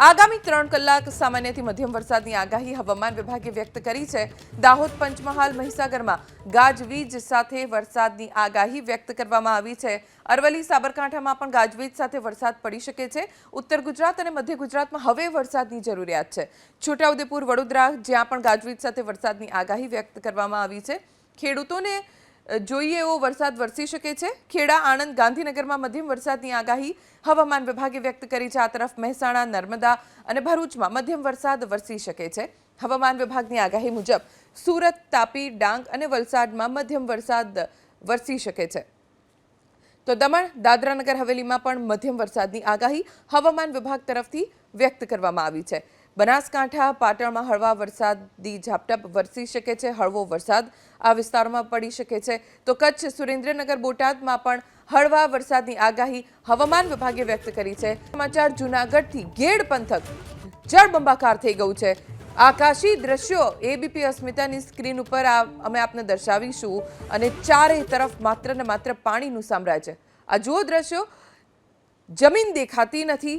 આગામી 3 કલાક સામાન્યથી મધ્યમ વરસાદની આગાહી હવામાન વિભાગે વ્યક્ત કરી છે। દાહોદ, પંચમહાલ, મહીસાગરમાં ગાજવીજ સાથે વરસાદની આગાહી વ્યક્ત કરવામાં આવી છે। અરવલ્લી, સાબરકાંઠામાં પણ ગાજવીજ સાથે વરસાદ પડી શકે છે। ઉત્તર ગુજરાત અને મધ્ય ગુજરાતમાં હવે વરસાદની જરૂરિયાત છે। છોટાઉદેપુર, વડોદરા જ્યાં પણ ગાજવીજ સાથે વરસાદની આગાહી વ્યક્ત કરવામાં આવી છે। ખેડૂતોને જોઈએ એવો વરસાદ વરસી શકે છે। ખેડા, આણંદ, ગાંધીનગરમાં મધ્યમ વરસાદની આગાહી હવામાન વિભાગે વ્યક્ત કરી છે। આ તરફ મહેસાણા, નર્મદા અને ભરૂચમાં મધ્યમ વરસાદ વરસી શકે છે। હવામાન વિભાગની આગાહી મુજબ સુરત, તાપી, ડાંગ અને વલસાડમાં મધ્યમ વરસાદ વરસી શકે છે। તો દમણ, દાદરા નગર હવેલીમાં પણ મધ્યમ વરસાદની આગાહી હવામાન વિભાગ તરફથી વ્યક્ત કરવામાં આવી છે। બનાસકાંઠા, પાટણમાં હળવા વરસાદી ઝાપટા વરસી શકે છે। હળવો વરસાદ આ વિસ્તારોમાં પડી શકે છે। તો કચ્છ, સુરેન્દ્રનગર, બોટાદમાં પણ હળવા વરસાદની આગાહી હવામાન વિભાગે વ્યક્ત કરી છે। સમાચાર જૂનાગઢથી ગેડ પંથક જળબંબાકાર થઈ ગયું છે। આકાશી દ્રશ્યો એબીપી અસ્મિતાની સ્ક્રીન ઉપર અમે આપને દર્શાવીશું અને ચારે તરફ માત્ર ને માત્ર પાણીનું સામ્રાજ્ય। આ જુઓ દ્રશ્યો, જમીન દેખાતી નથી,